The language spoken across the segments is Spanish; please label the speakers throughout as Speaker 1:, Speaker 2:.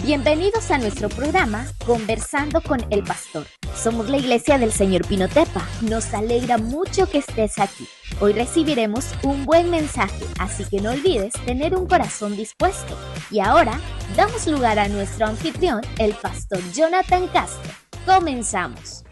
Speaker 1: Bienvenidos a nuestro programa Conversando con el Pastor. Somos la Iglesia del Señor Pinotepa. Nos alegra mucho que estés aquí. Hoy recibiremos un buen mensaje, así que no olvides tener un corazón dispuesto. Y ahora, damos lugar a nuestro anfitrión, el Pastor Jonathan Castro. Comenzamos.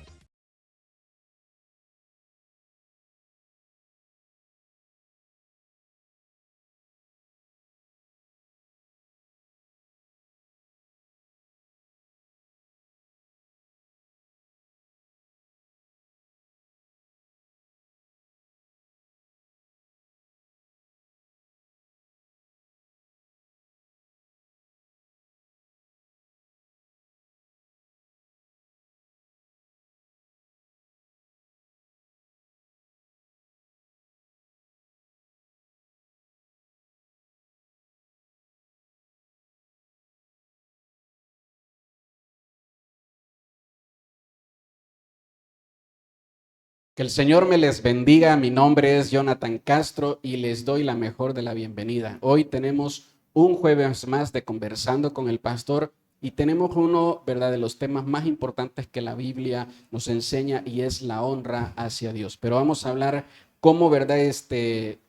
Speaker 2: Que el Señor me les bendiga. Mi nombre es Jonathan Castro y les doy la mejor de la bienvenida. Hoy tenemos un jueves más de Conversando con el Pastor y tenemos uno, ¿verdad?, de los temas más importantes que la Biblia nos enseña y es la honra hacia Dios. Pero vamos a hablar cómo, ¿verdad?,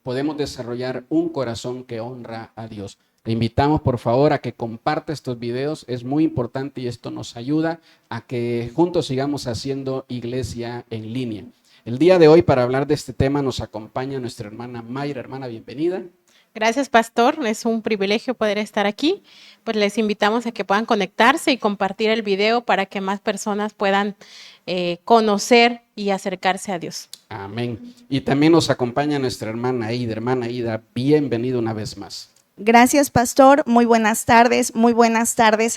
Speaker 2: podemos desarrollar un corazón que honra a Dios. Te invitamos, por favor, a que comparte estos videos. Es muy importante y esto nos ayuda a que juntos sigamos haciendo iglesia en línea. El día de hoy, para hablar de este tema, nos acompaña nuestra hermana Mayra. Hermana, bienvenida.
Speaker 3: Gracias, pastor. Es un privilegio poder estar aquí. Pues les invitamos a que puedan conectarse y compartir el video para que más personas puedan conocer y acercarse a Dios.
Speaker 2: Amén. Y también nos acompaña nuestra hermana Aida. Hermana Aida, bienvenida una vez más.
Speaker 4: Gracias, pastor. Muy buenas tardes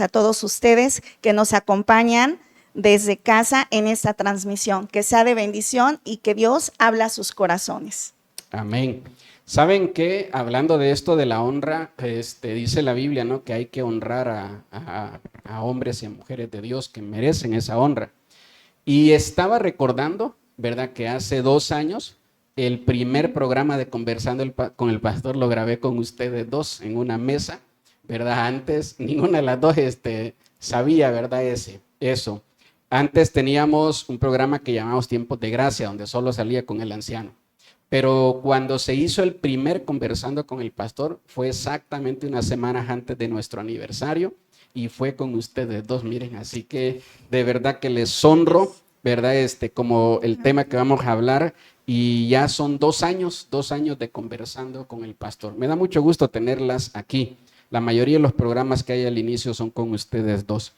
Speaker 4: a todos ustedes que nos acompañan desde casa en esta transmisión. Que sea de bendición y que Dios habla a sus corazones.
Speaker 2: Amén. ¿Saben qué? Hablando de esto de la honra, dice la Biblia, ¿no?, que hay que honrar a hombres y a mujeres de Dios que merecen esa honra. Y estaba recordando, ¿verdad?, que hace 2 años el primer programa de Conversando con el Pastor lo grabé con ustedes dos en una mesa, ¿verdad? Antes ninguna de las dos sabía, ¿verdad?, eso. Antes teníamos un programa que llamamos Tiempos de Gracia, donde solo salía con el anciano. Pero cuando se hizo el primer Conversando con el Pastor, fue exactamente unas semanas antes de nuestro aniversario y fue con ustedes dos, miren. Así que de verdad que les honro, ¿verdad? Como el tema que vamos a hablar, y ya son 2 años de Conversando con el Pastor. Me da mucho gusto tenerlas aquí. La mayoría de los programas que hay al inicio son con ustedes dos.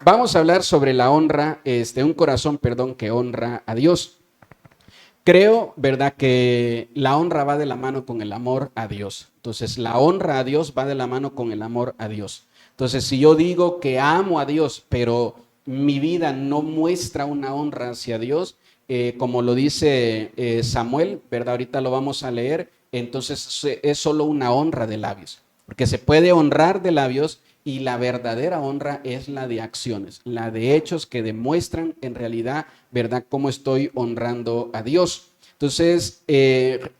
Speaker 2: Vamos a hablar sobre la honra, un corazón, que honra a Dios. Creo, ¿verdad?, que la honra va de la mano con el amor a Dios. Entonces, la honra a Dios va de la mano con el amor a Dios. Entonces, si yo digo que amo a Dios, pero mi vida no muestra una honra hacia Dios, como lo dice Samuel, ¿verdad?, ahorita lo vamos a leer, entonces es solo una honra de labios. Porque se puede honrar de labios, y la verdadera honra es la de acciones, la de hechos que demuestran en realidad, ¿verdad?, cómo estoy honrando a Dios. Entonces,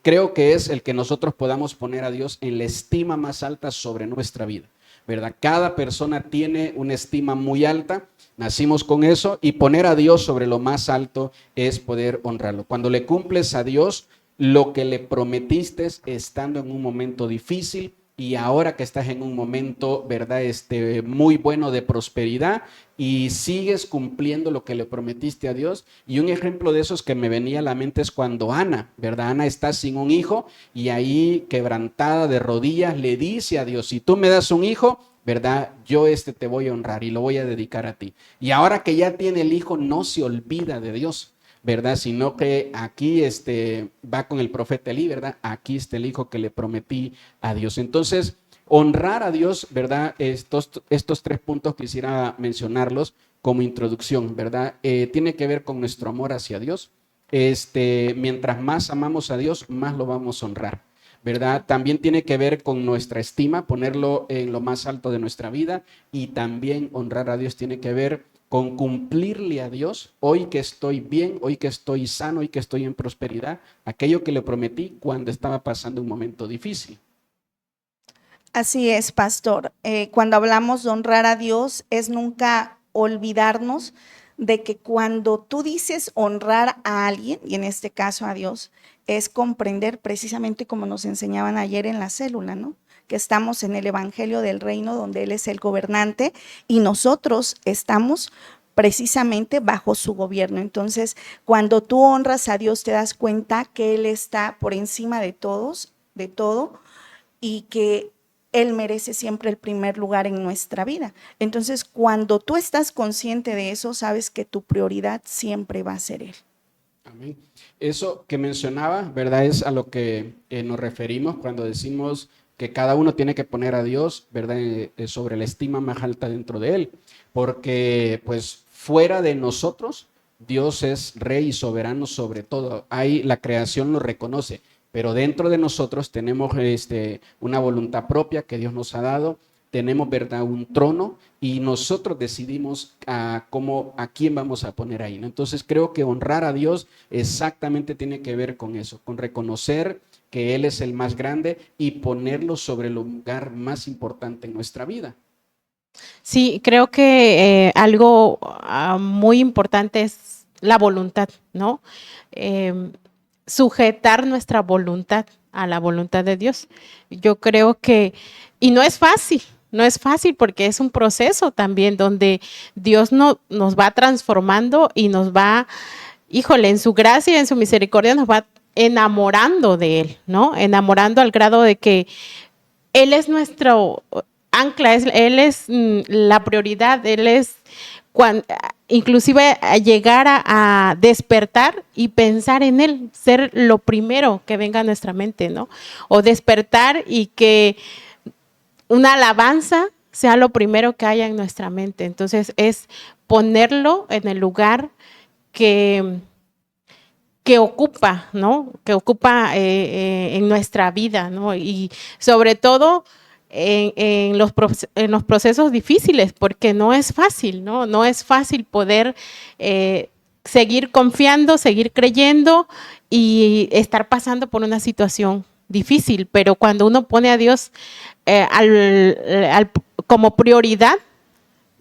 Speaker 2: creo que es el que nosotros podamos poner a Dios en la estima más alta sobre nuestra vida, ¿verdad? Cada persona tiene una estima muy alta, nacimos con eso, y poner a Dios sobre lo más alto es poder honrarlo. Cuando le cumples a Dios lo que le prometiste estando en un momento difícil, y ahora que estás en un momento, ¿verdad? Muy bueno de prosperidad y sigues cumpliendo lo que le prometiste a Dios. Y un ejemplo de esos que me venía a la mente es cuando Ana, ¿verdad? Ana está sin un hijo y ahí quebrantada de rodillas le dice a Dios, si tú me das un hijo, ¿verdad? Yo te voy a honrar y lo voy a dedicar a ti. Y ahora que ya tiene el hijo, no se olvida de Dios, ¿verdad? Sino que aquí va con el profeta Elí, ¿verdad? Aquí está el hijo que le prometí a Dios. Entonces, honrar a Dios, ¿verdad? Estos 3 puntos quisiera mencionarlos como introducción, ¿verdad? Tiene que ver con nuestro amor hacia Dios. Mientras más amamos a Dios, más lo vamos a honrar, ¿verdad? También tiene que ver con nuestra estima, ponerlo en lo más alto de nuestra vida, y también honrar a Dios tiene que ver con cumplirle a Dios, hoy que estoy bien, hoy que estoy sano, hoy que estoy en prosperidad, aquello que le prometí cuando estaba pasando un momento difícil.
Speaker 4: Así es, pastor. Cuando hablamos de honrar a Dios, es nunca olvidarnos de que cuando tú dices honrar a alguien, y en este caso a Dios, es comprender precisamente como nos enseñaban ayer en la célula, ¿no? Que estamos en el evangelio del reino donde Él es el gobernante y nosotros estamos precisamente bajo su gobierno. Entonces, cuando tú honras a Dios, te das cuenta que Él está por encima de todos, de todo, y que Él merece siempre el primer lugar en nuestra vida. Entonces, cuando tú estás consciente de eso, sabes que tu prioridad siempre va a ser Él.
Speaker 2: Amén. Eso que mencionaba, ¿verdad? Es a lo que nos referimos cuando decimos que cada uno tiene que poner a Dios, ¿verdad? Sobre la estima más alta dentro de Él, porque pues fuera de nosotros, Dios es rey y soberano sobre todo. Ahí la creación lo reconoce, pero dentro de nosotros tenemos una voluntad propia que Dios nos ha dado, tenemos, ¿verdad?, un trono y nosotros decidimos a quién vamos a poner ahí, ¿no? Entonces creo que honrar a Dios exactamente tiene que ver con eso, con reconocer que Él es el más grande y ponerlo sobre el lugar más importante en nuestra vida.
Speaker 3: Sí, creo que algo muy importante es la voluntad, ¿no? Sujetar nuestra voluntad a la voluntad de Dios. Yo creo que, y no es fácil porque es un proceso también donde Dios nos va transformando y nos va, híjole, en su gracia y en su misericordia nos va enamorando de Él, ¿no? Enamorando al grado de que Él es nuestro ancla, Él es la prioridad, Él es inclusive a llegar a despertar y pensar en Él, ser lo primero que venga a nuestra mente, ¿no? O despertar y que una alabanza sea lo primero que haya en nuestra mente. Entonces es ponerlo en el lugar que ocupa, ¿no? Que ocupa en nuestra vida, ¿no? Y sobre todo en los procesos difíciles, porque no es fácil, ¿no? No es fácil poder seguir confiando, seguir creyendo y estar pasando por una situación difícil, pero cuando uno pone a Dios como prioridad,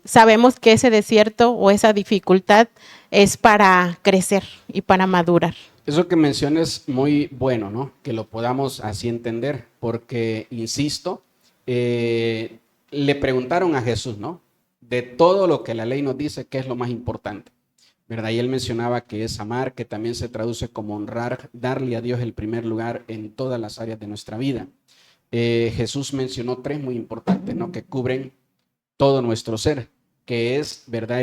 Speaker 3: sabemos que ese desierto o esa dificultad es para crecer y para madurar.
Speaker 2: Eso que mencionas es muy bueno, ¿no? Que lo podamos así entender, porque, insisto, le preguntaron a Jesús, ¿no? De todo lo que la ley nos dice, ¿qué es lo más importante? ¿Verdad? Y él mencionaba que es amar, que también se traduce como honrar, darle a Dios el primer lugar en todas las áreas de nuestra vida. Jesús mencionó 3 muy importantes, ¿no? Que cubren todo nuestro ser, que es, ¿verdad?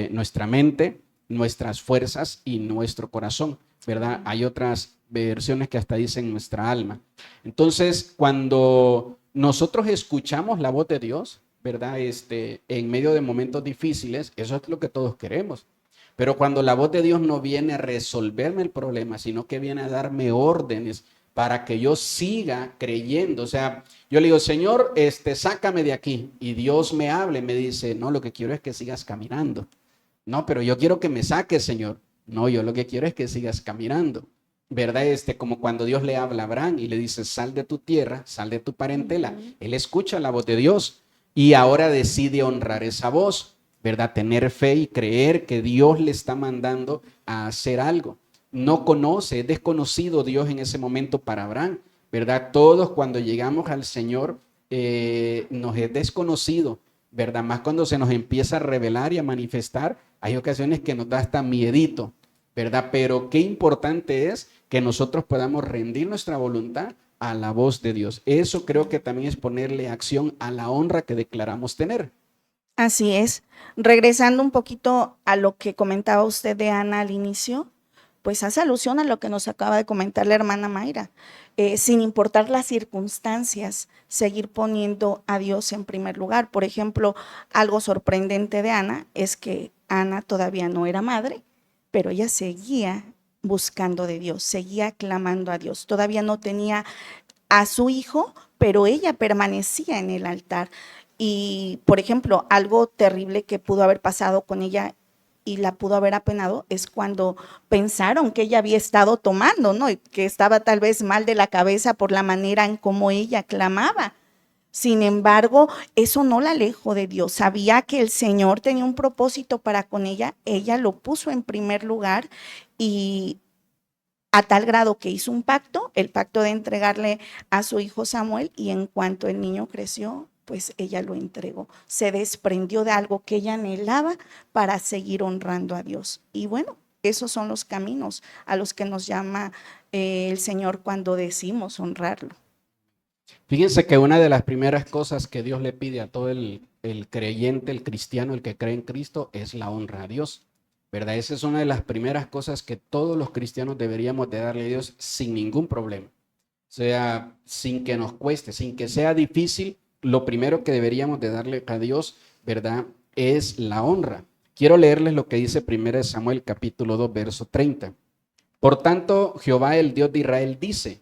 Speaker 2: Nuestra mente, nuestras fuerzas y nuestro corazón, ¿verdad? Hay otras versiones que hasta dicen nuestra alma. Entonces, cuando nosotros escuchamos la voz de Dios, ¿verdad? En medio de momentos difíciles, eso es lo que todos queremos. Pero cuando la voz de Dios no viene a resolverme el problema, sino que viene a darme órdenes para que yo siga creyendo. O sea, yo le digo, Señor, sácame de aquí. Y Dios me habla y me dice, no, lo que quiero es que sigas caminando. No, pero yo quiero que me saques, Señor. No, yo lo que quiero es que sigas caminando. ¿Verdad? Como cuando Dios le habla a Abraham y le dice, sal de tu tierra, sal de tu parentela. Él escucha la voz de Dios y ahora decide honrar esa voz, ¿verdad? Tener fe y creer que Dios le está mandando a hacer algo. No conoce, es desconocido Dios en ese momento para Abraham, ¿verdad? Todos cuando llegamos al Señor nos es desconocido, ¿verdad? Más cuando se nos empieza a revelar y a manifestar, hay ocasiones que nos da hasta miedito, ¿verdad? Pero qué importante es que nosotros podamos rendir nuestra voluntad a la voz de Dios. Eso creo que también es ponerle acción a la honra que declaramos tener.
Speaker 4: Así es. Regresando un poquito a lo que comentaba usted de Ana al inicio, pues hace alusión a lo que nos acaba de comentar la hermana Mayra. Sin importar las circunstancias, seguir poniendo a Dios en primer lugar. Por ejemplo, algo sorprendente de Ana es que Ana todavía no era madre, pero ella seguía buscando de Dios, seguía clamando a Dios. Todavía no tenía a su hijo, pero ella permanecía en el altar. Y, por ejemplo, algo terrible que pudo haber pasado con ella y la pudo haber apenado es cuando pensaron que ella había estado tomando, ¿no? Y que estaba tal vez mal de la cabeza por la manera en cómo ella clamaba. Sin embargo, eso no la alejó de Dios. Sabía que el Señor tenía un propósito para con ella. Ella lo puso en primer lugar y a tal grado que hizo un pacto, el pacto de entregarle a su hijo Samuel, y en cuanto el niño creció, pues ella lo entregó. Se desprendió de algo que ella anhelaba para seguir honrando a Dios. Y bueno, esos son los caminos a los que nos llama el Señor cuando decimos honrarlo.
Speaker 2: Fíjense que una de las primeras cosas que Dios le pide a todo el creyente, el cristiano, el que cree en Cristo, es la honra a Dios, ¿verdad? Esa es una de las primeras cosas que todos los cristianos deberíamos de darle a Dios sin ningún problema. O sea, sin que nos cueste, sin que sea difícil, lo primero que deberíamos de darle a Dios, ¿verdad?, es la honra. Quiero leerles lo que dice 1 Samuel capítulo 2, verso 30. Por tanto, Jehová, el Dios de Israel, dice: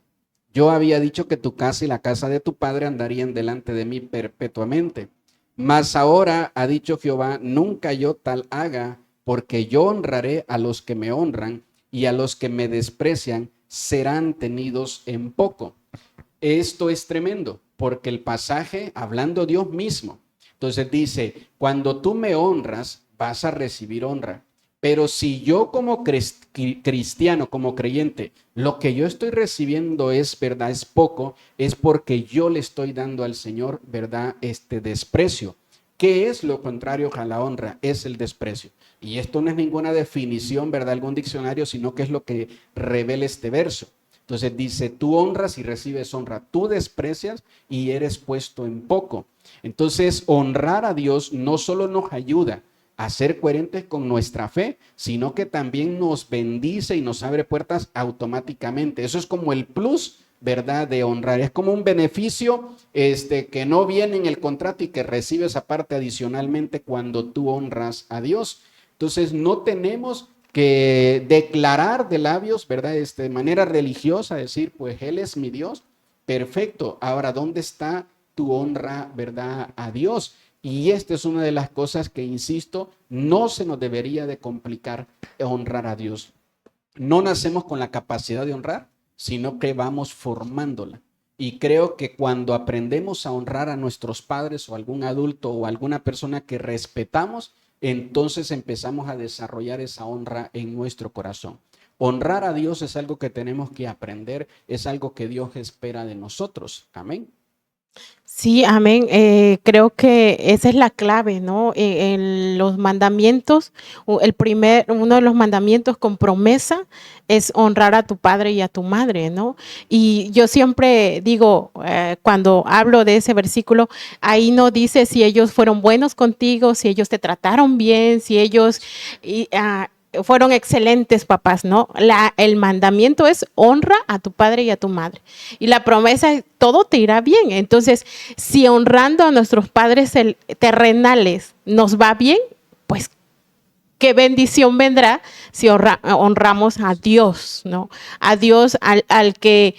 Speaker 2: yo había dicho que tu casa y la casa de tu padre andarían delante de mí perpetuamente. Mas ahora ha dicho Jehová: nunca yo tal haga, porque yo honraré a los que me honran, y a los que me desprecian serán tenidos en poco. Esto es tremendo, porque el pasaje, hablando Dios mismo, entonces dice: cuando tú me honras, vas a recibir honra. Pero si yo como cristiano, como creyente, lo que yo estoy recibiendo es, ¿verdad?, es poco, es porque yo le estoy dando al Señor, ¿verdad?, este desprecio. ¿Qué es lo contrario a la honra? Es el desprecio. Y esto no es ninguna definición, ¿verdad?, algún diccionario, sino que es lo que revela este verso. Entonces dice: tú honras y recibes honra, tú desprecias y eres puesto en poco. Entonces, honrar a Dios no solo nos ayuda a ser coherentes con nuestra fe, sino que también nos bendice y nos abre puertas automáticamente. Eso es como el plus, ¿verdad?, de honrar. Es como un beneficio que no viene en el contrato y que recibes aparte adicionalmente cuando tú honras a Dios. Entonces, no tenemos que declarar de labios, ¿verdad?, de manera religiosa, decir: pues Él es mi Dios. Perfecto. Ahora, ¿dónde está tu honra, ¿verdad?, a Dios? Y esta es una de las cosas que, insisto, no se nos debería de complicar honrar a Dios. No nacemos con la capacidad de honrar, sino que vamos formándola. Y creo que cuando aprendemos a honrar a nuestros padres o algún adulto o alguna persona que respetamos, entonces empezamos a desarrollar esa honra en nuestro corazón. Honrar a Dios es algo que tenemos que aprender, es algo que Dios espera de nosotros. Amén.
Speaker 3: Sí, amén. Creo que esa es la clave, ¿no? En los mandamientos, uno de los mandamientos con promesa es honrar a tu padre y a tu madre, ¿no? Y yo siempre digo, cuando hablo de ese versículo, ahí no dice si ellos fueron buenos contigo, si ellos te trataron bien, si ellos fueron excelentes papás, ¿no? El mandamiento es: honra a tu padre y a tu madre. Y la promesa es: todo te irá bien. Entonces, si honrando a nuestros padres terrenales nos va bien, pues qué bendición vendrá si honramos a Dios, ¿no? A Dios, al que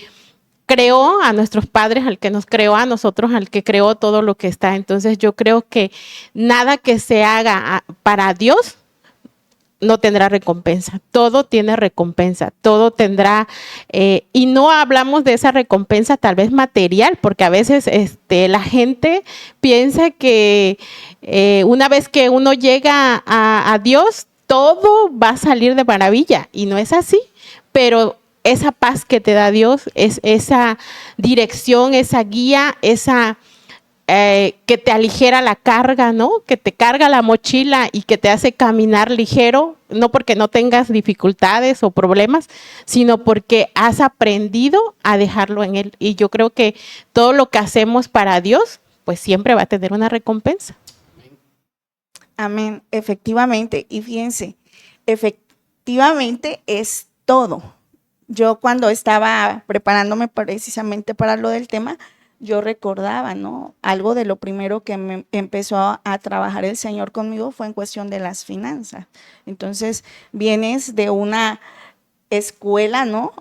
Speaker 3: creó a nuestros padres, al que nos creó a nosotros, al que creó todo lo que está. Entonces, yo creo que nada que se haga para Dios no tendrá recompensa. Todo tiene recompensa, todo tendrá, y no hablamos de esa recompensa tal vez material, porque a veces la gente piensa que una vez que uno llega a Dios, todo va a salir de maravilla, y no es así, pero esa paz que te da Dios, es esa dirección, esa guía, esa que te aligera la carga, ¿no? Que te carga la mochila y que te hace caminar ligero, no porque no tengas dificultades o problemas, sino porque has aprendido a dejarlo en Él. Y yo creo que todo lo que hacemos para Dios, pues siempre va a tener una recompensa.
Speaker 4: Amén, efectivamente. Y fíjense, efectivamente es todo. Yo cuando estaba preparándome precisamente para lo del tema, yo recordaba, ¿no? Algo de lo primero que me empezó a trabajar el Señor conmigo fue en cuestión de las finanzas. Entonces, vienes de una escuela, ¿no?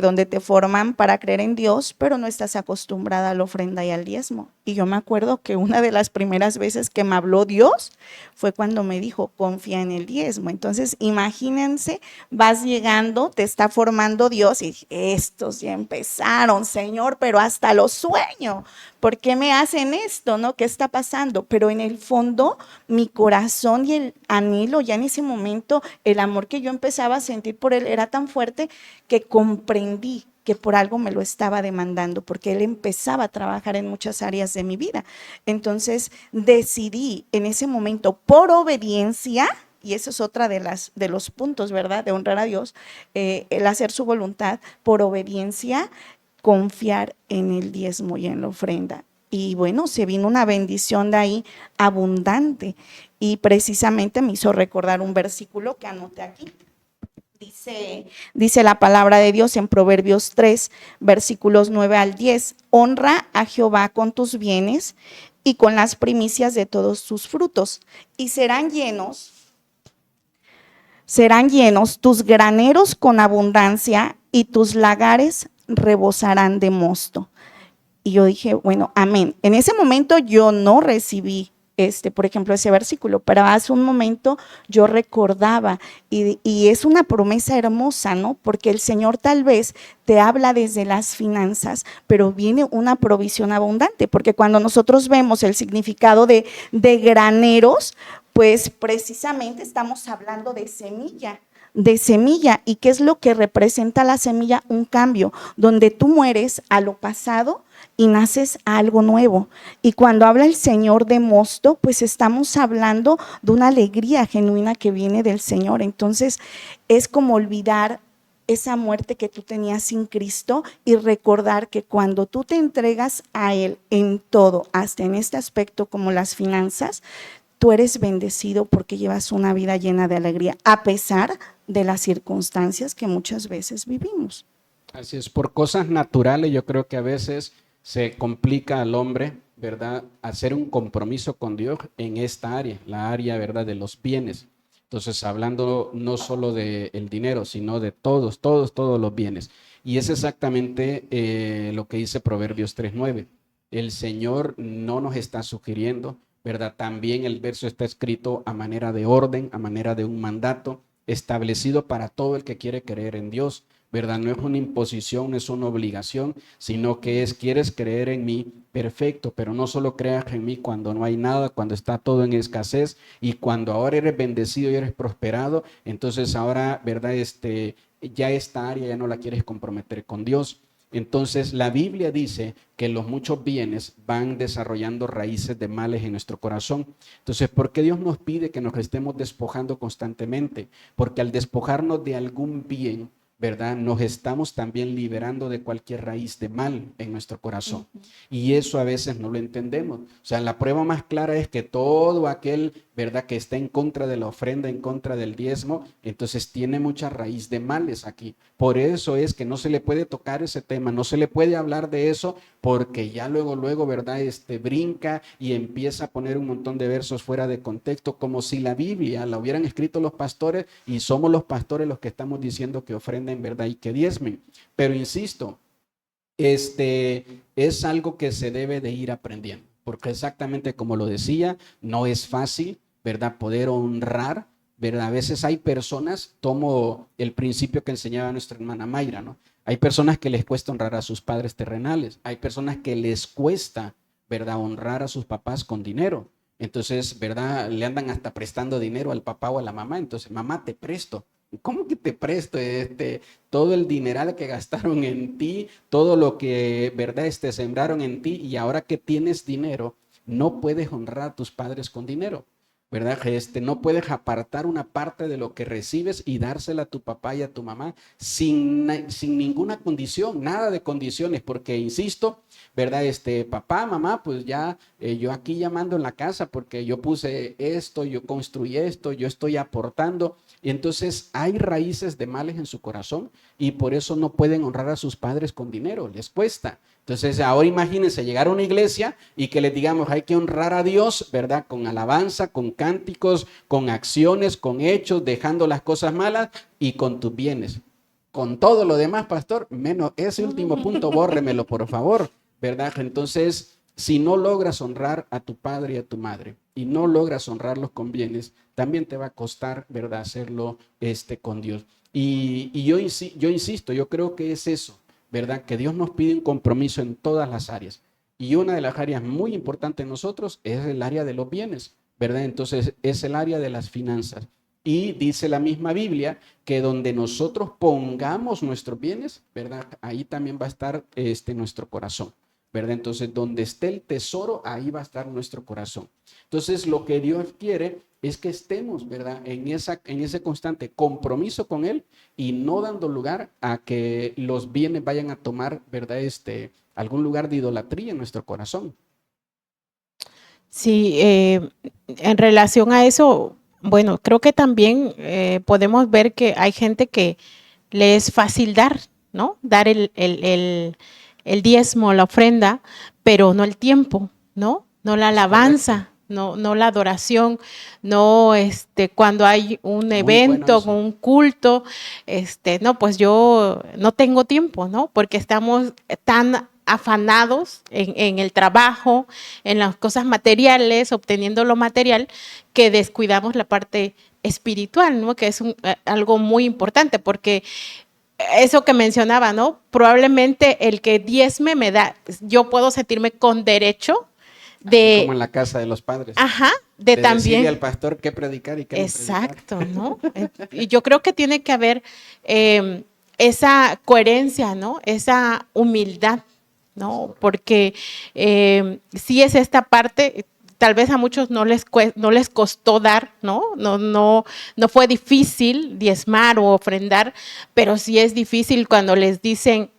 Speaker 4: Donde te forman para creer en Dios, pero no estás acostumbrada a la ofrenda y al diezmo. Y yo me acuerdo que una de las primeras veces que me habló Dios fue cuando me dijo, confía en el diezmo. Entonces, imagínense, vas llegando, te está formando Dios y estos ya empezaron, Señor, pero hasta los sueño. ¿Por qué me hacen esto, no? ¿Qué está pasando? Pero en el fondo, mi corazón y el anhelo, ya en ese momento, el amor que yo empezaba a sentir por Él era tan fuerte que comprendí que por algo me lo estaba demandando, porque Él empezaba a trabajar en muchas áreas de mi vida. Entonces decidí en ese momento, por obediencia, y eso es otra de los puntos, ¿verdad?, de honrar a Dios, el hacer su voluntad, por obediencia, confiar en el diezmo y en la ofrenda. Y bueno, se vino una bendición de ahí abundante, y precisamente me hizo recordar un versículo que anoté aquí. Dice la palabra de Dios en Proverbios 3, versículos 9 al 10, honra a Jehová con tus bienes y con las primicias de todos tus frutos, y serán llenos tus graneros con abundancia y tus lagares rebosarán de mosto. Y yo dije, bueno, amén. En ese momento yo no recibí por ejemplo, ese versículo, pero hace un momento yo recordaba, y es una promesa hermosa, ¿no? Porque el Señor tal vez te habla desde las finanzas, pero viene una provisión abundante, porque cuando nosotros vemos el significado de graneros, pues precisamente estamos hablando de semilla. ¿Y qué es lo que representa la semilla? Un cambio, donde tú mueres a lo pasado y naces a algo nuevo. Y cuando habla el Señor de mosto, pues estamos hablando de una alegría genuina que viene del Señor. Entonces es como olvidar esa muerte que tú tenías sin Cristo y recordar que cuando tú te entregas a Él en todo, hasta en este aspecto como las finanzas, tú eres bendecido porque llevas una vida llena de alegría, a pesar de las circunstancias que muchas veces vivimos.
Speaker 2: Así es, por cosas naturales yo creo que a veces se complica al hombre, ¿verdad?, hacer un compromiso con Dios en esta área, la área, ¿verdad?, de los bienes. Entonces, hablando no solo del dinero, sino de todos los bienes. Y es exactamente lo que dice Proverbios 3:9. El Señor no nos está sugiriendo, ¿verdad? También el verso está escrito a manera de orden, a manera de un mandato establecido para todo el que quiere creer en Dios, ¿verdad? No es una imposición, no es una obligación, sino que quieres creer en mí, perfecto, pero no solo creas en mí cuando no hay nada, cuando está todo en escasez, y cuando ahora eres bendecido y eres prosperado, entonces ahora, ¿verdad? Ya esta área ya no la quieres comprometer con Dios. Entonces la Biblia dice que los muchos bienes van desarrollando raíces de males en nuestro corazón. Entonces, ¿por qué Dios nos pide que nos estemos despojando constantemente? Porque al despojarnos de algún bien, ¿verdad?, nos estamos también liberando de cualquier raíz de mal en nuestro corazón. Y eso a veces no lo entendemos. O sea, la prueba más clara es que todo aquel, ¿verdad?, que está en contra de la ofrenda, en contra del diezmo, entonces tiene mucha raíz de males aquí. Por eso es que no se le puede tocar ese tema, no se le puede hablar de eso, porque ya luego, ¿verdad?, brinca y empieza a poner un montón de versos fuera de contexto, como si la Biblia la hubieran escrito los pastores y somos los pastores los que estamos diciendo que ofrenden, ¿verdad?, y que diezmen. Pero insisto, es algo que se debe de ir aprendiendo, porque exactamente como lo decía, no es fácil, ¿verdad?, poder honrar, ¿verdad? A veces hay personas, tomo el principio que enseñaba nuestra hermana Mayra, ¿no? Hay personas que les cuesta honrar a sus padres terrenales, hay personas que les cuesta, ¿verdad?, honrar a sus papás con dinero. Entonces, ¿verdad?, le andan hasta prestando dinero al papá o a la mamá. Entonces, mamá, te presto, ¿cómo que te presto todo el dineral que gastaron en ti, todo lo que, verdad, sembraron en ti, y ahora que tienes dinero, no puedes honrar a tus padres con dinero? ¿Verdad? No puedes apartar una parte de lo que recibes y dársela a tu papá y a tu mamá sin ninguna condición, nada de condiciones, porque insisto, ¿verdad? Papá, mamá, pues ya yo aquí llamando en la casa porque yo puse esto, yo construí esto, yo estoy aportando. Y entonces hay raíces de males en su corazón y por eso no pueden honrar a sus padres con dinero, les cuesta. Entonces ahora imagínense llegar a una iglesia y que les digamos hay que honrar a Dios, ¿verdad? Con alabanza, con cánticos, con acciones, con hechos, dejando las cosas malas y con tus bienes. Con todo lo demás, pastor, menos ese último punto, bórremelo, por favor, ¿verdad? Entonces, si no logras honrar a tu padre y a tu madre y no logras honrarlos con bienes, también te va a costar, ¿verdad?, hacerlo con Dios. Y yo insisto, yo creo que es eso, ¿verdad? Que Dios nos pide un compromiso en todas las áreas. Y una de las áreas muy importantes en nosotros es el área de los bienes, ¿verdad? Entonces es el área de las finanzas. Y dice la misma Biblia que donde nosotros pongamos nuestros bienes, ¿verdad? Ahí también va a estar nuestro corazón, ¿verdad? Entonces donde esté el tesoro, ahí va a estar nuestro corazón. Entonces lo que Dios quiere es que estemos, ¿verdad?, en ese constante compromiso con Él y no dando lugar a que los bienes vayan a tomar, ¿verdad?, algún lugar de idolatría en nuestro corazón.
Speaker 3: Sí, en relación a eso, bueno, creo que también podemos ver que hay gente que le es fácil dar, ¿no? Dar el diezmo, la ofrenda, pero no el tiempo, ¿no? No la alabanza, no la adoración, no cuando hay un evento, un culto, no, pues yo no tengo tiempo, ¿no? Porque estamos tan afanados en el trabajo, en las cosas materiales, obteniendo lo material, que descuidamos la parte espiritual, ¿no? Que es algo muy importante, porque eso que mencionaba, ¿no? Probablemente el que diezme me da, yo puedo sentirme con derecho de...
Speaker 2: Como en la casa de los padres.
Speaker 3: Ajá, de también...
Speaker 2: decirle al pastor qué predicar y qué no predicar.
Speaker 3: Exacto, ¿no? Y yo creo que tiene que haber esa coherencia, ¿no? Esa humildad, ¿no? Porque sí es esta parte, tal vez a muchos no les costó dar, ¿no? No fue difícil diezmar o ofrendar, pero sí es difícil cuando les dicen,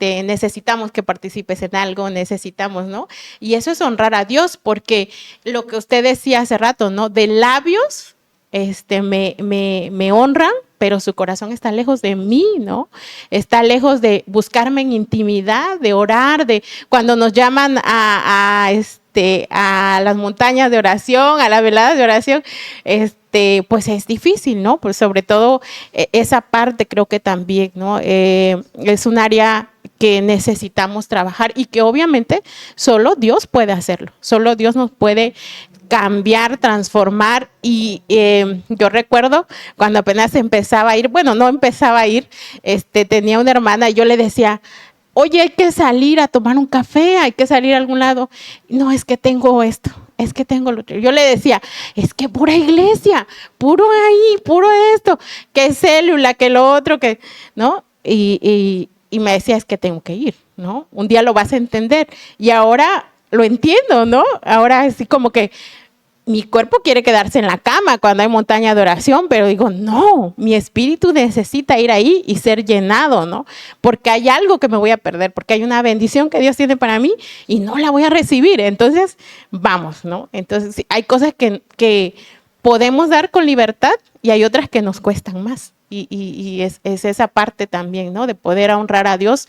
Speaker 3: necesitamos que participes en algo, necesitamos, ¿no? Y eso es honrar a Dios, porque lo que usted decía hace rato, ¿no? De labios, me honran, pero su corazón está lejos de mí, ¿no? Está lejos de buscarme en intimidad, de orar, de cuando nos llaman a las montañas de oración, a las veladas de oración, pues es difícil, ¿no? Pues sobre todo esa parte creo que también, ¿no? Es un área que necesitamos trabajar y que obviamente solo Dios puede hacerlo, solo Dios nos puede cambiar, transformar. Y yo recuerdo cuando apenas empezaba a ir, bueno, no empezaba a ir, tenía una hermana y yo le decía, oye, hay que salir a tomar un café, hay que salir a algún lado. No, es que tengo esto, es que tengo lo otro. Yo le decía, es que pura iglesia, puro ahí, puro esto, que célula, que lo otro, que, ¿no? Y me decía, es que tengo que ir, ¿no? Un día lo vas a entender. Y ahora lo entiendo, ¿no? Ahora así como que mi cuerpo quiere quedarse en la cama cuando hay montaña de oración, pero digo, no, mi espíritu necesita ir ahí y ser llenado, ¿no? Porque hay algo que me voy a perder, porque hay una bendición que Dios tiene para mí y no la voy a recibir. Entonces, vamos, ¿no? Entonces, hay cosas que podemos dar con libertad y hay otras que nos cuestan más. Y es esa parte también, ¿no? De poder honrar a Dios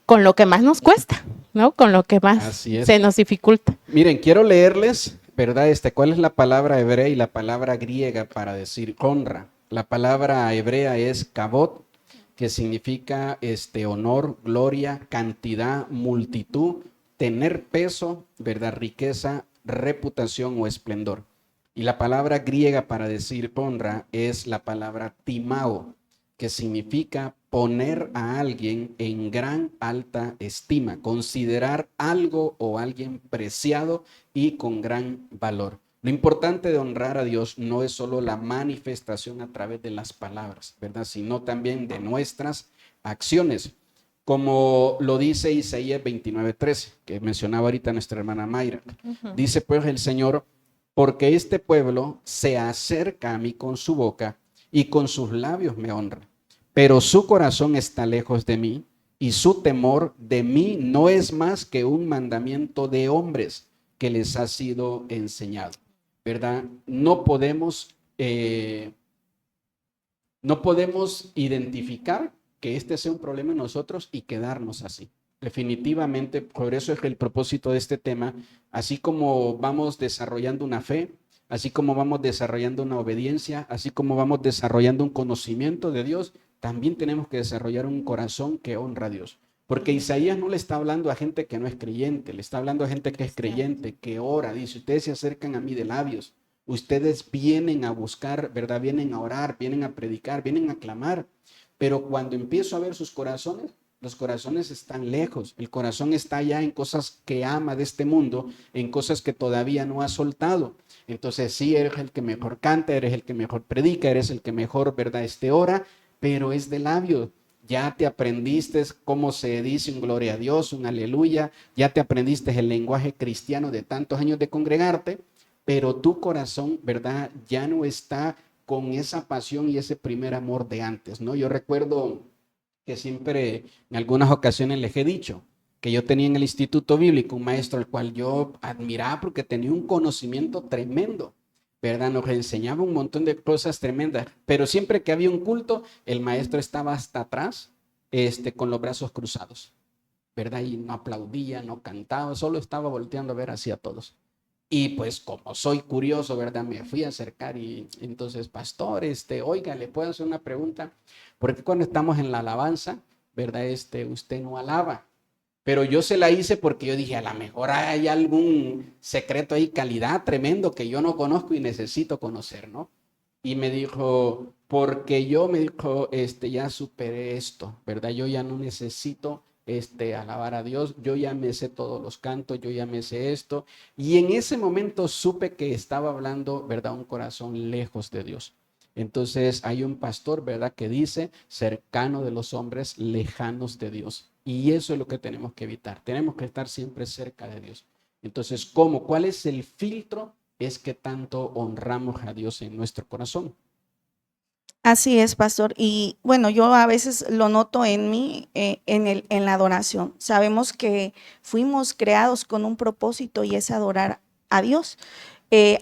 Speaker 3: con lo que más nos cuesta, ¿no? Con lo que más se nos dificulta.
Speaker 2: Miren, quiero leerles, ¿verdad? ¿Cuál es la palabra hebrea y la palabra griega para decir honra? La palabra hebrea es kabod, que significa honor, gloria, cantidad, multitud, tener peso, ¿verdad? Riqueza, reputación o esplendor. Y la palabra griega para decir honra es la palabra timao, que significa poner a alguien en gran alta estima, considerar algo o alguien preciado y con gran valor. Lo importante de honrar a Dios no es solo la manifestación a través de las palabras, ¿verdad? Sino también de nuestras acciones. Como lo dice Isaías 29:13, que mencionaba ahorita nuestra hermana Mayra. Dice pues el Señor, porque este pueblo se acerca a mí con su boca y con sus labios me honra, pero su corazón está lejos de mí y su temor de mí no es más que un mandamiento de hombres que les ha sido enseñado, ¿verdad? No podemos identificar que este sea un problema en nosotros y quedarnos así. Definitivamente, por eso es el propósito de este tema, así como vamos desarrollando una fe, así como vamos desarrollando una obediencia, así como vamos desarrollando un conocimiento de Dios, también tenemos que desarrollar un corazón que honra a Dios. Porque Isaías no le está hablando a gente que no es creyente, le está hablando a gente que es creyente, que ora. Dice, ustedes se acercan a mí de labios, ustedes vienen a buscar, ¿verdad? Vienen a orar, vienen a predicar, vienen a clamar. Pero cuando empiezo a ver sus corazones, los corazones están lejos. El corazón está ya en cosas que ama de este mundo, en cosas que todavía no ha soltado. Entonces sí, eres el que mejor canta, eres el que mejor predica, eres el que mejor, ¿verdad? Ora, pero es de labios. Ya te aprendiste cómo se dice un gloria a Dios, un aleluya. Ya te aprendiste el lenguaje cristiano de tantos años de congregarte, pero tu corazón, ¿verdad? Ya no está con esa pasión y ese primer amor de antes, ¿no? Yo recuerdo que siempre en algunas ocasiones les he dicho que yo tenía en el Instituto Bíblico un maestro al cual yo admiraba porque tenía un conocimiento tremendo, ¿verdad? Nos enseñaba un montón de cosas tremendas, pero siempre que había un culto, el maestro estaba hasta atrás, con los brazos cruzados, ¿verdad? Y no aplaudía, no cantaba, solo estaba volteando a ver hacia todos. Y pues como soy curioso, ¿verdad? Me fui a acercar y entonces, pastor, oiga, ¿le puedo hacer una pregunta? Porque cuando estamos en la alabanza, ¿verdad? Usted no alaba. Pero yo se la hice porque yo dije, a lo mejor hay algún secreto ahí, calidad tremendo que yo no conozco y necesito conocer, ¿no? Y me dijo, porque yo, me dijo, ya superé esto, ¿verdad? Yo ya no necesito alabar a Dios, yo ya me sé todos los cantos, yo ya me sé esto. Y en ese momento supe que estaba hablando, ¿verdad? Un corazón lejos de Dios. Entonces hay un pastor, ¿verdad? Que dice, cercano de los hombres, lejanos de Dios. Y eso es lo que tenemos que evitar. Tenemos que estar siempre cerca de Dios. Entonces, ¿cómo? ¿Cuál es el filtro? Es que tanto honramos a Dios en nuestro corazón.
Speaker 4: Así es, pastor. Y bueno, yo a veces lo noto en mí, en la adoración. Sabemos que fuimos creados con un propósito y es adorar a Dios.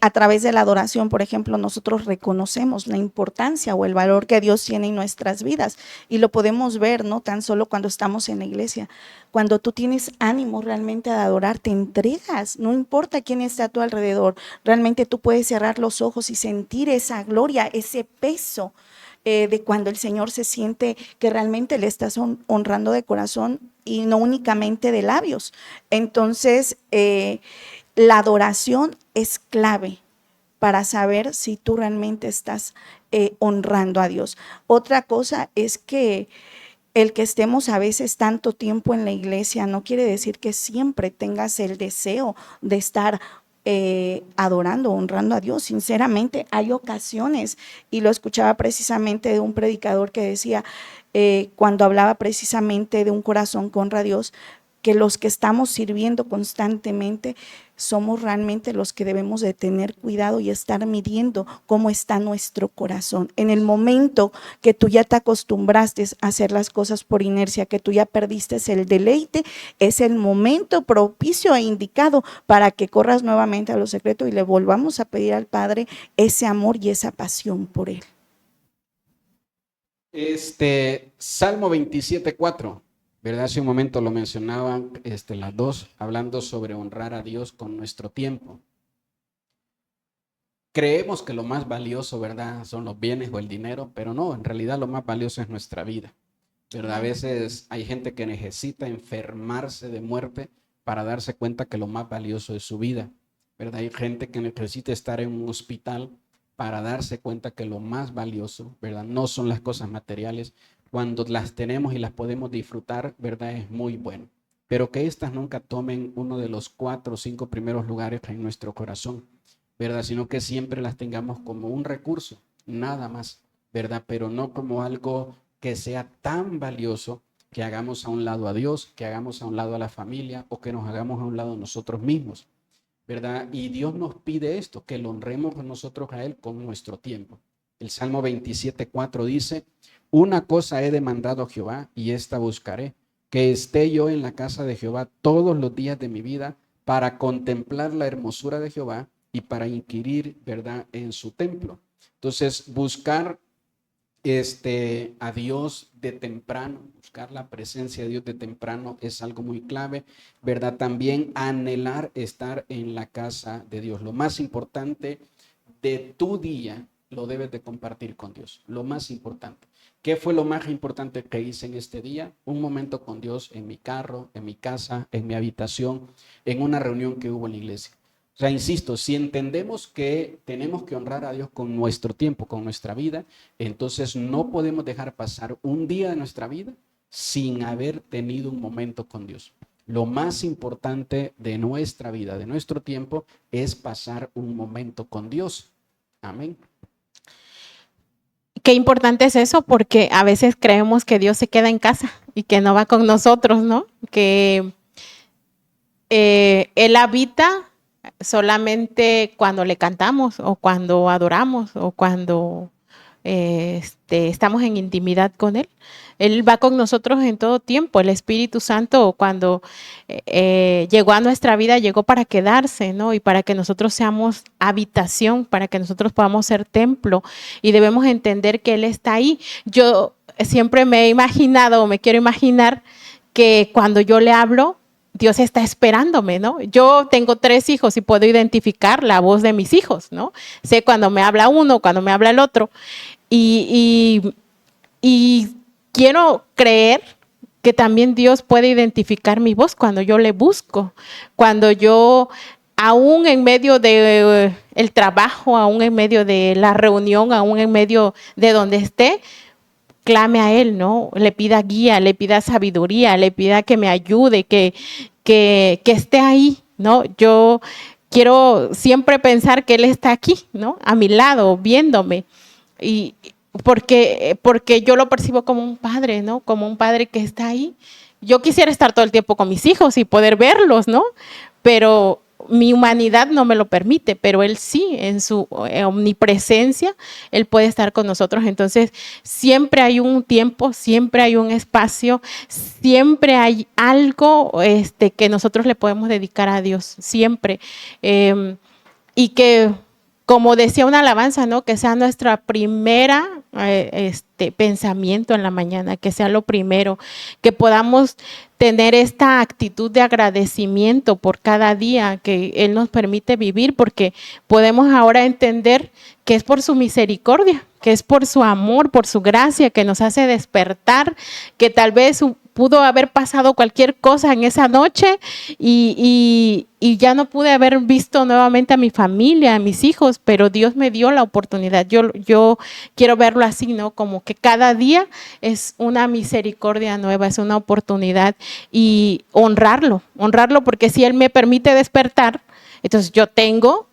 Speaker 4: A través de la adoración, por ejemplo, nosotros reconocemos la importancia o el valor que Dios tiene en nuestras vidas y lo podemos ver, no tan solo cuando estamos en la iglesia. Cuando tú tienes ánimo realmente de adorar, te entregas, no importa quién está a tu alrededor, realmente tú puedes cerrar los ojos y sentir esa gloria, ese peso de cuando el Señor se siente que realmente le estás honrando de corazón y no únicamente de labios. Entonces, la adoración es clave para saber si tú realmente estás honrando a Dios. Otra cosa es que el que estemos a veces tanto tiempo en la iglesia no quiere decir que siempre tengas el deseo de estar adorando, honrando a Dios. Sinceramente, hay ocasiones, y lo escuchaba precisamente de un predicador que decía, cuando hablaba precisamente de un corazón que honra a Dios, que los que estamos sirviendo constantemente somos realmente los que debemos de tener cuidado y estar midiendo cómo está nuestro corazón. En el momento que tú ya te acostumbraste a hacer las cosas por inercia, que tú ya perdiste el deleite, es el momento propicio e indicado para que corras nuevamente a lo secreto y le volvamos a pedir al Padre ese amor y esa pasión por Él.
Speaker 2: Salmo 27:4. ¿Verdad? Hace un momento lo mencionaban las dos, hablando sobre honrar a Dios con nuestro tiempo. Creemos que lo más valioso, ¿verdad?, son los bienes o el dinero, pero no, en realidad lo más valioso es nuestra vida, ¿verdad? A veces hay gente que necesita enfermarse de muerte para darse cuenta que lo más valioso es su vida, ¿verdad? Hay gente que necesita estar en un hospital para darse cuenta que lo más valioso, ¿verdad?, no son las cosas materiales. Cuando las tenemos y las podemos disfrutar, ¿verdad?, es muy bueno. Pero que estas nunca tomen uno de los 4 o 5 primeros lugares en nuestro corazón, ¿verdad? Sino que siempre las tengamos como un recurso, nada más, ¿verdad? Pero no como algo que sea tan valioso que hagamos a un lado a Dios, que hagamos a un lado a la familia o que nos hagamos a un lado nosotros mismos, ¿verdad? Y Dios nos pide esto, que lo honremos nosotros a Él con nuestro tiempo. El Salmo 27:4 dice: una cosa he demandado a Jehová y esta buscaré, que esté yo en la casa de Jehová todos los días de mi vida para contemplar la hermosura de Jehová y para inquirir, ¿verdad?, en su templo. Entonces, buscar a Dios de temprano, buscar la presencia de Dios de temprano es algo muy clave, ¿verdad? También anhelar estar en la casa de Dios. Lo más importante de tu día lo debes de compartir con Dios, lo más importante. ¿Qué fue lo más importante que hice en este día? Un momento con Dios en mi carro, en mi casa, en mi habitación, en una reunión que hubo en la iglesia. O sea, insisto, si entendemos que tenemos que honrar a Dios con nuestro tiempo, con nuestra vida, entonces no podemos dejar pasar un día de nuestra vida sin haber tenido un momento con Dios. Lo más importante de nuestra vida, de nuestro tiempo, es pasar un momento con Dios. Amén.
Speaker 3: Qué importante es eso, porque a veces creemos que Dios se queda en casa y que no va con nosotros, ¿no? Que Él habita solamente cuando le cantamos o cuando adoramos o cuando estamos en intimidad con Él. Él va con nosotros en todo tiempo. El Espíritu Santo, cuando llegó a nuestra vida, llegó para quedarse, ¿no? Y para que nosotros seamos habitación, para que nosotros podamos ser templo, y debemos entender que Él está ahí. Yo siempre me he imaginado, o me quiero imaginar, que cuando yo le hablo, Dios está esperándome, ¿no? Yo tengo 3 hijos y puedo identificar la voz de mis hijos, ¿no? Sé cuando me habla uno, cuando me habla el otro. Y quiero creer que también Dios puede identificar mi voz cuando yo le busco, cuando yo, aún en medio de el trabajo, aún en medio de la reunión, aún en medio de donde esté, clame a Él, ¿no? Le pida guía, le pida sabiduría, le pida que me ayude, que esté ahí, ¿no? Yo quiero siempre pensar que Él está aquí, ¿no? A mi lado, viéndome. Y porque yo lo percibo como un padre, ¿no? Como un padre que está ahí. Yo quisiera estar todo el tiempo con mis hijos y poder verlos, ¿no? Pero mi humanidad no me lo permite, pero Él sí, en su omnipresencia, Él puede estar con nosotros. Entonces, siempre hay un tiempo, siempre hay un espacio, siempre hay algo que nosotros le podemos dedicar a Dios, siempre. Y que, como decía una alabanza, ¿no? Que sea nuestra primera pensamiento en la mañana, que sea lo primero, que podamos tener esta actitud de agradecimiento por cada día que Él nos permite vivir, porque podemos ahora entender que es por su misericordia, que es por su amor, por su gracia que nos hace despertar, que tal vez pudo haber pasado cualquier cosa en esa noche y ya no pude haber visto nuevamente a mi familia, a mis hijos, pero Dios me dio la oportunidad. Yo quiero verlo así, ¿no? Como que cada día es una misericordia nueva, es una oportunidad, y honrarlo porque si Él me permite despertar, entonces yo tengo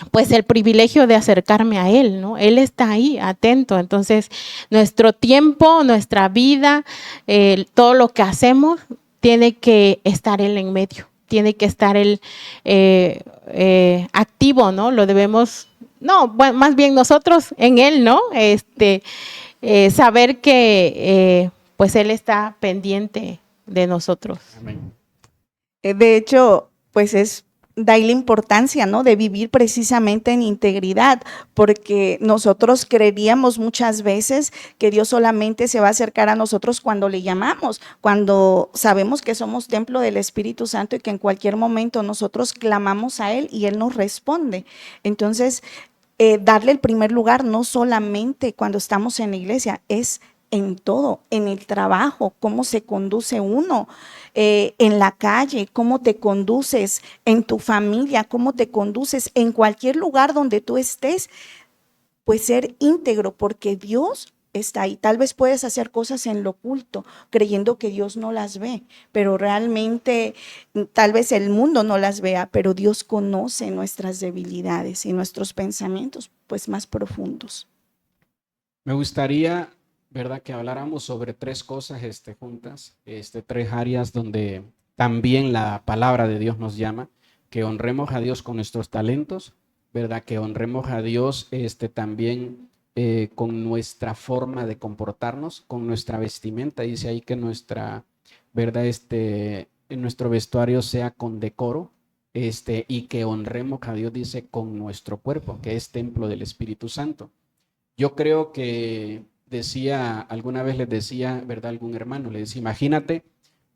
Speaker 3: pues el privilegio de acercarme a Él, ¿no? Él está ahí, atento. Entonces, nuestro tiempo, nuestra vida, todo lo que hacemos, tiene que estar Él en medio, tiene que estar Él activo, ¿no? Lo debemos, no, bueno, más bien nosotros en Él, ¿no? Saber que pues Él está pendiente de nosotros.
Speaker 2: Amén.
Speaker 4: De hecho, pues da la importancia, ¿no? De vivir precisamente en integridad, porque nosotros creeríamos muchas veces que Dios solamente se va a acercar a nosotros cuando le llamamos, cuando sabemos que somos templo del Espíritu Santo y que en cualquier momento nosotros clamamos a Él y Él nos responde. Entonces, darle el primer lugar no solamente cuando estamos en la iglesia, es en todo, en el trabajo, cómo se conduce uno, en la calle, cómo te conduces, en tu familia, cómo te conduces, en cualquier lugar donde tú estés, pues ser íntegro, porque Dios está ahí. Tal vez puedes hacer cosas en lo oculto, creyendo que Dios no las ve, pero realmente tal vez el mundo no las vea, pero Dios conoce nuestras debilidades y nuestros pensamientos pues más profundos.
Speaker 2: Me gustaría, ¿verdad?, que habláramos sobre tres cosas juntas, tres áreas donde también la palabra de Dios nos llama, que honremos a Dios con nuestros talentos, ¿verdad?, que honremos a Dios también con nuestra forma de comportarnos, con nuestra vestimenta. Dice ahí que nuestra, ¿verdad?, en nuestro vestuario sea con decoro, y que honremos a Dios, dice, con nuestro cuerpo, que es templo del Espíritu Santo. Yo creo que alguna vez les decía, ¿verdad?, algún hermano, le decía, imagínate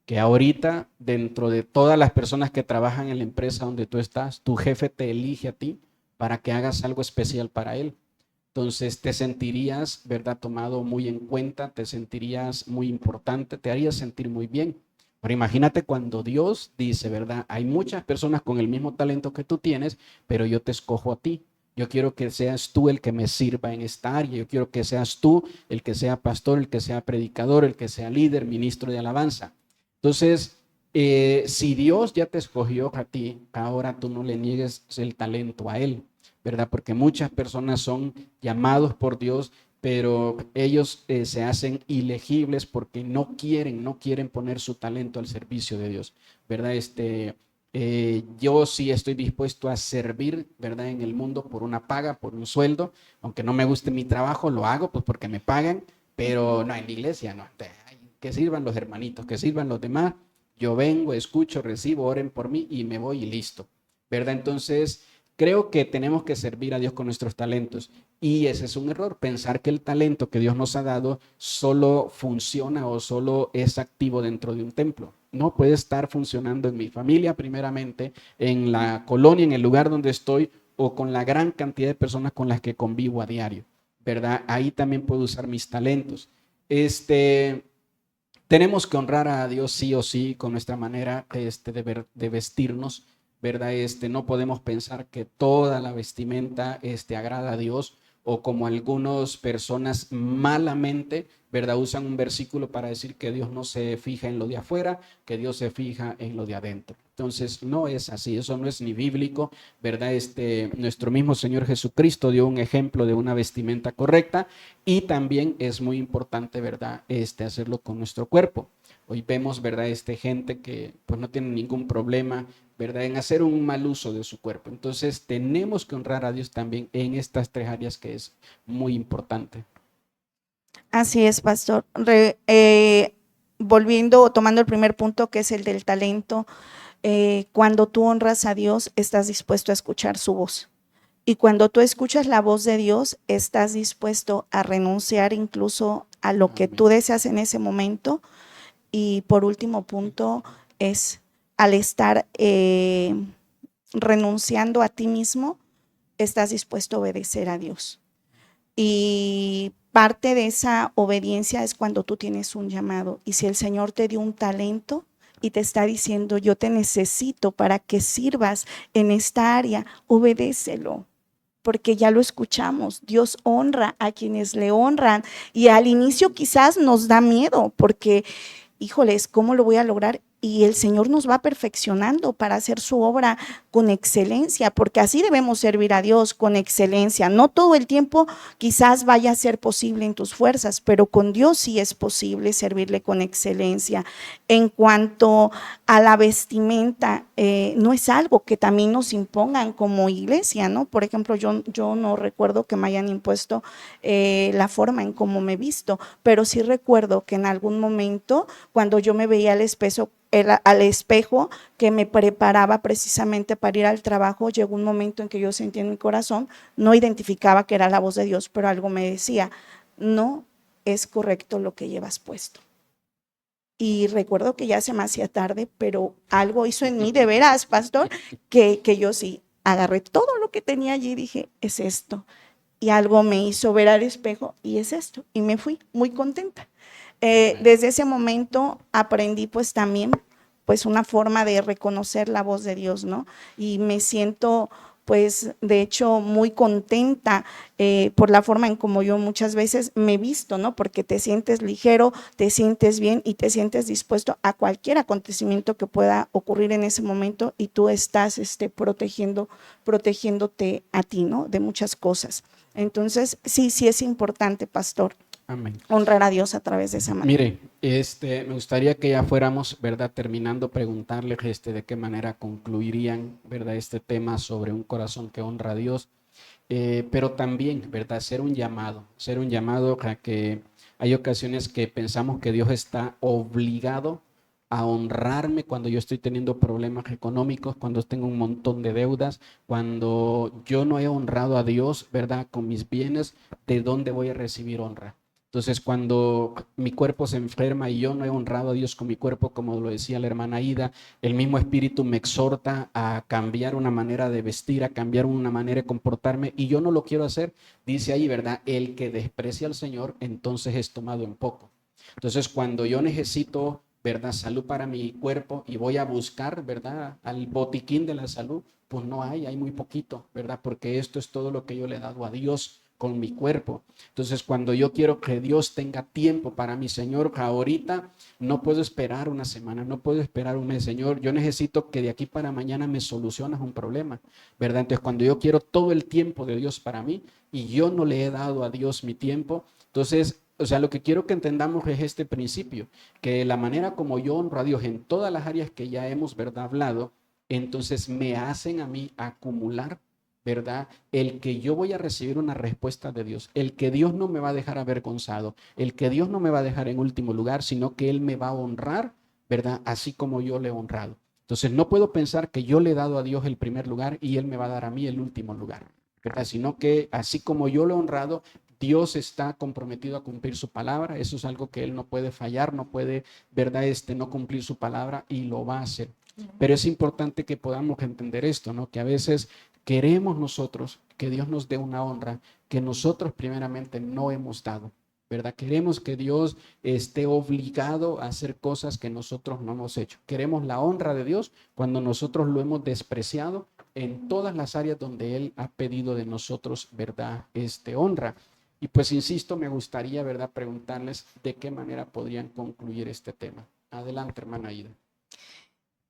Speaker 2: que ahorita dentro de todas las personas que trabajan en la empresa donde tú estás, tu jefe te elige a ti para que hagas algo especial para él. Entonces te sentirías, ¿verdad?, tomado muy en cuenta, te sentirías muy importante, te harías sentir muy bien. Pero imagínate cuando Dios dice, ¿verdad?, hay muchas personas con el mismo talento que tú tienes, pero yo te escojo a ti. Yo quiero que seas tú el que me sirva en esta área. Yo quiero que seas tú el que sea pastor, el que sea predicador, el que sea líder, ministro de alabanza. Entonces, si Dios ya te escogió a ti, ahora tú no le niegues el talento a Él, ¿verdad? Porque muchas personas son llamados por Dios, pero ellos se hacen ilegibles porque no quieren poner su talento al servicio de Dios, ¿verdad? Yo sí estoy dispuesto a servir, ¿verdad?, en el mundo por una paga, por un sueldo, aunque no me guste mi trabajo, lo hago pues porque me pagan, pero no, en la iglesia no, que sirvan los hermanitos, que sirvan los demás, yo vengo, escucho, recibo, oren por mí y me voy y listo, ¿verdad? Entonces, creo que tenemos que servir a Dios con nuestros talentos y ese es un error, pensar que el talento que Dios nos ha dado solo funciona o solo es activo dentro de un templo. No puede estar funcionando en mi familia primeramente, en la colonia, en el lugar donde estoy o con la gran cantidad de personas con las que convivo a diario, ¿verdad? Ahí también puedo usar mis talentos. Tenemos que honrar a Dios sí o sí con nuestra manera de vestirnos, ¿verdad? No podemos pensar que toda la vestimenta agrada a Dios o como algunas personas malamente, ¿verdad?, usan un versículo para decir que Dios no se fija en lo de afuera, que Dios se fija en lo de adentro. Entonces, no es así, eso no es ni bíblico, ¿verdad? Nuestro mismo Señor Jesucristo dio un ejemplo de una vestimenta correcta y también es muy importante, ¿verdad?, hacerlo con nuestro cuerpo. Hoy vemos, ¿verdad?, gente que pues no tiene ningún problema, ¿verdad?, en hacer un mal uso de su cuerpo. Entonces, tenemos que honrar a Dios también en estas tres áreas que es muy importante.
Speaker 4: Así es, pastor. Volviendo o tomando el primer punto, que es el del talento, cuando tú honras a Dios, estás dispuesto a escuchar su voz. Y cuando tú escuchas la voz de Dios, estás dispuesto a renunciar incluso a lo que tú deseas en ese momento. Y por último punto es al estar renunciando a ti mismo, estás dispuesto a obedecer a Dios. Y parte de esa obediencia es cuando tú tienes un llamado. Y si el Señor te dio un talento y te está diciendo, yo te necesito para que sirvas en esta área, obedécelo. Porque ya lo escuchamos, Dios honra a quienes le honran. Y al inicio quizás nos da miedo porque, híjoles, ¿cómo lo voy a lograr? Y el Señor nos va perfeccionando para hacer su obra con excelencia, porque así debemos servir a Dios, con excelencia. No todo el tiempo quizás vaya a ser posible en tus fuerzas, pero con Dios sí es posible servirle con excelencia. En cuanto a la vestimenta, no es algo que también nos impongan como iglesia, ¿no? Por ejemplo, yo no recuerdo que me hayan impuesto la forma en cómo me he visto, pero sí recuerdo que en algún momento, cuando yo me veía al espejo que me preparaba precisamente para ir al trabajo, llegó un momento en que yo sentí en mi corazón, no identificaba que era la voz de Dios, pero algo me decía, no es correcto lo que llevas puesto. Y recuerdo que ya se me hacía tarde, pero algo hizo en mí de veras, pastor, que yo sí agarré todo lo que tenía allí y dije, es esto. Y algo me hizo ver al espejo y es esto. Y me fui muy contenta. Desde ese momento aprendí pues también pues una forma de reconocer la voz de Dios, ¿no? Y me siento pues de hecho muy contenta por la forma en como yo muchas veces me he visto, ¿no? Porque te sientes ligero, te sientes bien y te sientes dispuesto a cualquier acontecimiento que pueda ocurrir en ese momento y tú estás protegiéndote a ti, ¿no? De muchas cosas. Entonces, sí es importante, pastor.
Speaker 2: Amén.
Speaker 4: Honrar a Dios a través de esa manera.
Speaker 2: Mire, me gustaría que ya fuéramos, ¿verdad? Terminando, preguntarles de qué manera concluirían, ¿verdad? Este tema sobre un corazón que honra a Dios, pero también, ¿verdad? Hacer un llamado a que hay ocasiones que pensamos que Dios está obligado a honrarme cuando yo estoy teniendo problemas económicos, cuando tengo un montón de deudas, cuando yo no he honrado a Dios, ¿verdad? Con mis bienes, ¿de dónde voy a recibir honra? Entonces, cuando mi cuerpo se enferma y yo no he honrado a Dios con mi cuerpo, como lo decía la hermana Ida, el mismo Espíritu me exhorta a cambiar una manera de vestir, a cambiar una manera de comportarme, y yo no lo quiero hacer. Dice ahí, ¿verdad? El que desprecia al Señor, entonces es tomado en poco. Entonces, cuando yo necesito, ¿verdad? Salud para mi cuerpo y voy a buscar, ¿verdad? Al botiquín de la salud, pues no hay muy poquito, ¿verdad? Porque esto es todo lo que yo le he dado a Dios con mi cuerpo. Entonces, cuando yo quiero que Dios tenga tiempo para mi Señor, ahorita no puedo esperar una semana, no puedo esperar un mes, Señor, yo necesito que de aquí para mañana me soluciones un problema, ¿verdad? Entonces, cuando yo quiero todo el tiempo de Dios para mí y yo no le he dado a Dios mi tiempo, entonces, o sea, lo que quiero que entendamos es este principio, que la manera como yo honro a Dios en todas las áreas que ya hemos, ¿verdad? Hablado, entonces me hacen a mí acumular, ¿verdad? El que yo voy a recibir una respuesta de Dios, el que Dios no me va a dejar avergonzado, el que Dios no me va a dejar en último lugar, sino que Él me va a honrar, ¿verdad? Así como yo le he honrado. Entonces no puedo pensar que yo le he dado a Dios el primer lugar y Él me va a dar a mí el último lugar, ¿verdad? Sino que así como yo lo he honrado, Dios está comprometido a cumplir su palabra. Eso es algo que Él no puede fallar, no puede, ¿verdad? No cumplir su palabra y lo va a hacer. Pero es importante que podamos entender esto, ¿no? Que a veces queremos nosotros que Dios nos dé una honra que nosotros primeramente no hemos dado, ¿verdad? Queremos que Dios esté obligado a hacer cosas que nosotros no hemos hecho. Queremos la honra de Dios cuando nosotros lo hemos despreciado en todas las áreas donde Él ha pedido de nosotros, ¿verdad? Honra. Y pues insisto, me gustaría, ¿verdad? Preguntarles de qué manera podrían concluir este tema. Adelante, hermana Ida.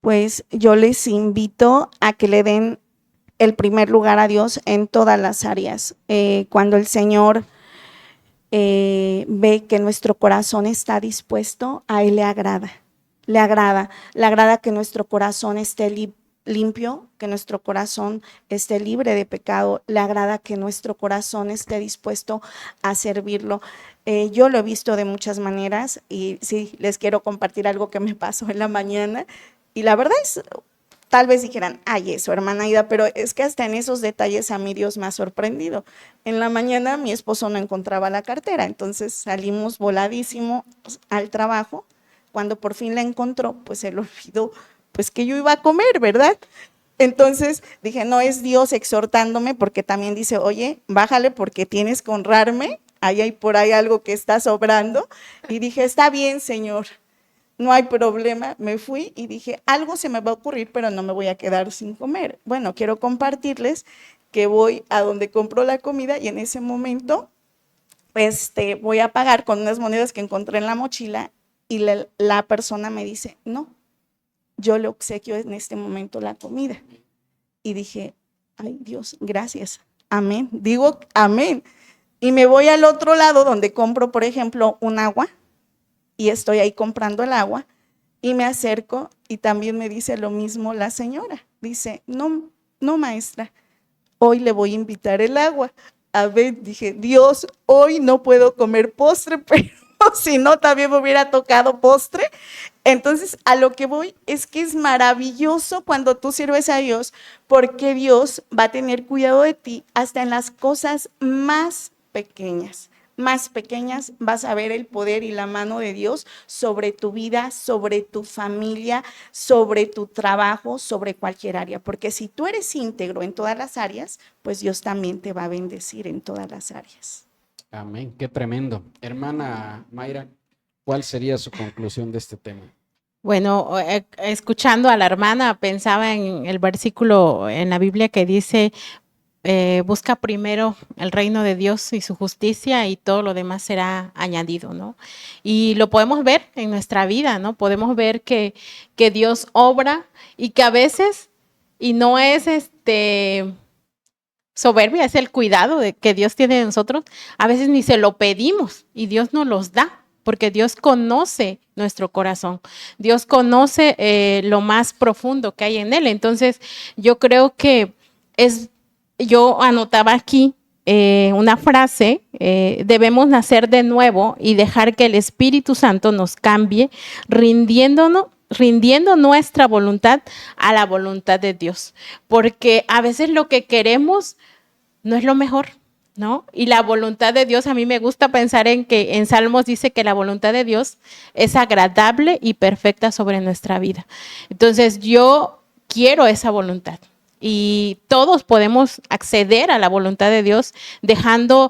Speaker 4: Pues yo les invito a que le den el primer lugar a Dios en todas las áreas. Cuando el Señor ve que nuestro corazón está dispuesto, a Él le agrada que nuestro corazón esté limpio, que nuestro corazón esté libre de pecado, le agrada que nuestro corazón esté dispuesto a servirlo. Yo lo he visto de muchas maneras y sí, les quiero compartir algo que me pasó en la mañana y la verdad es, tal vez dijeran, ay, eso, hermana Ida, pero es que hasta en esos detalles a mí Dios me ha sorprendido. En la mañana mi esposo no encontraba la cartera, entonces salimos voladísimo al trabajo. Cuando por fin la encontró, pues se le olvidó pues que yo iba a comer, ¿verdad? Entonces dije, no es Dios exhortándome, porque también dice, oye, bájale porque tienes que honrarme, ahí hay por ahí algo que está sobrando. Y dije, está bien, Señor, no hay problema. Me fui y dije, algo se me va a ocurrir, pero no me voy a quedar sin comer. Bueno, quiero compartirles que voy a donde compro la comida y en ese momento voy a pagar con unas monedas que encontré en la mochila y la persona me dice, no, yo le obsequio en este momento la comida. Y dije, ay Dios, gracias, amén. Digo, amén. Y me voy al otro lado donde compro, por ejemplo, un agua y estoy ahí comprando el agua y me acerco y también me dice lo mismo la señora. Dice, no, no maestra, hoy le voy a invitar el agua. A ver, dije, Dios, hoy no puedo comer postre, pero si no, también me hubiera tocado postre. Entonces, a lo que voy es que es maravilloso cuando tú sirves a Dios, porque Dios va a tener cuidado de ti hasta en las cosas más pequeñas. Más pequeñas vas a ver el poder y la mano de Dios sobre tu vida, sobre tu familia, sobre tu trabajo, sobre cualquier área. Porque si tú eres íntegro en todas las áreas, pues Dios también te va a bendecir en todas las áreas.
Speaker 2: Amén, qué tremendo. Hermana Mayra, ¿cuál sería su conclusión de este tema?
Speaker 3: Bueno, escuchando a la hermana, pensaba en el versículo en la Biblia que dice, busca primero el reino de Dios y su justicia y todo lo demás será añadido, ¿no? Y lo podemos ver en nuestra vida, ¿no? Podemos ver que Dios obra y que a veces, y no es soberbia, es el cuidado que Dios tiene de nosotros, a veces ni se lo pedimos y Dios nos los da. Porque Dios conoce nuestro corazón, Dios conoce lo más profundo que hay en él. Entonces, yo creo que yo anotaba aquí una frase, debemos nacer de nuevo y dejar que el Espíritu Santo nos cambie, rindiendo nuestra voluntad a la voluntad de Dios. Porque a veces lo que queremos no es lo mejor, ¿no? Y la voluntad de Dios, a mí me gusta pensar en que en Salmos dice que la voluntad de Dios es agradable y perfecta sobre nuestra vida. Entonces yo quiero esa voluntad y todos podemos acceder a la voluntad de Dios dejando,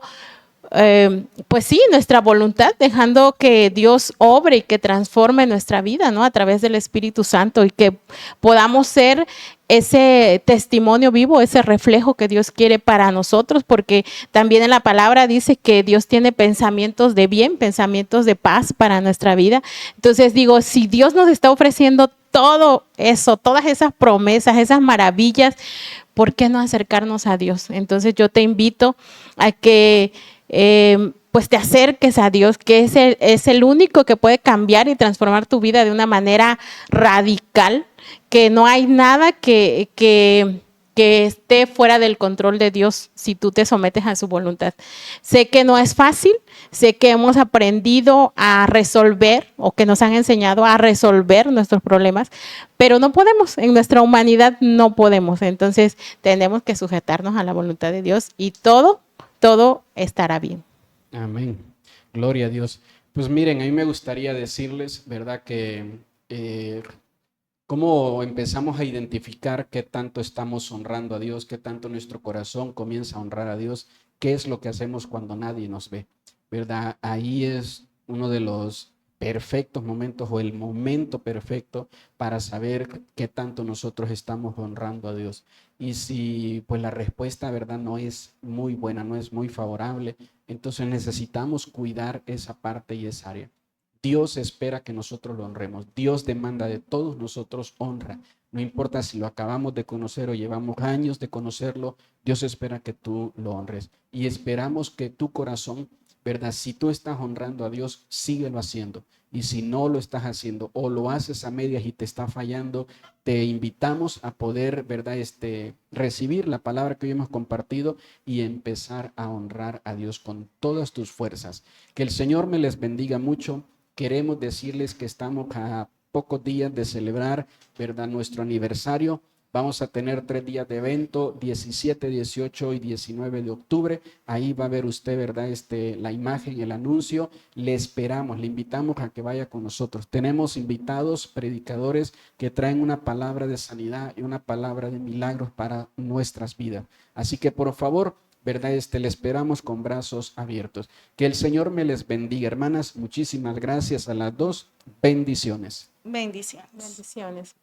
Speaker 3: pues sí, nuestra voluntad, dejando que Dios obre y que transforme nuestra vida, ¿no? A través del Espíritu Santo y que podamos ser ese testimonio vivo, ese reflejo que Dios quiere para nosotros, porque también en la palabra dice que Dios tiene pensamientos de bien, pensamientos de paz para nuestra vida. Entonces digo, si Dios nos está ofreciendo todo eso, todas esas promesas, esas maravillas, ¿por qué no acercarnos a Dios? Entonces yo te invito a que pues te acerques a Dios, que es el único que puede cambiar y transformar tu vida de una manera radical, que no hay nada que esté fuera del control de Dios si tú te sometes a su voluntad. Sé que no es fácil, sé que hemos aprendido a resolver o que nos han enseñado a resolver nuestros problemas, pero no podemos, en nuestra humanidad no podemos. Entonces tenemos que sujetarnos a la voluntad de Dios y todo estará bien.
Speaker 2: Amén. Gloria a Dios. Pues miren, a mí me gustaría decirles, ¿verdad? Que cómo empezamos a identificar qué tanto estamos honrando a Dios, qué tanto nuestro corazón comienza a honrar a Dios, qué es lo que hacemos cuando nadie nos ve, ¿verdad? Ahí es uno de los perfectos momentos o el momento perfecto para saber qué tanto nosotros estamos honrando a Dios. Y si pues la respuesta, ¿verdad?, no es muy buena, no es muy favorable, entonces necesitamos cuidar esa parte y esa área. Dios espera que nosotros lo honremos. Dios demanda de todos nosotros honra. No importa si lo acabamos de conocer o llevamos años de conocerlo, Dios espera que tú lo honres. Y esperamos que tu corazón, ¿verdad? Si tú estás honrando a Dios, síguelo haciendo. Y si no lo estás haciendo o lo haces a medias y te está fallando, te invitamos a poder, ¿verdad? Recibir la palabra que hoy hemos compartido y empezar a honrar a Dios con todas tus fuerzas. Que el Señor me les bendiga mucho. Queremos decirles que estamos a pocos días de celebrar, ¿verdad?, nuestro aniversario. Vamos a tener 3 días de evento, 17, 18 y 19 de octubre. Ahí va a ver usted, ¿verdad?, la imagen, el anuncio. Le esperamos, le invitamos a que vaya con nosotros. Tenemos invitados, predicadores que traen una palabra de sanidad y una palabra de milagros para nuestras vidas. Así que por favor, ¿verdad? Le esperamos con brazos abiertos. Que el Señor me les bendiga, hermanas. Muchísimas gracias a las dos. Bendiciones.
Speaker 4: Bendiciones.
Speaker 3: Bendiciones.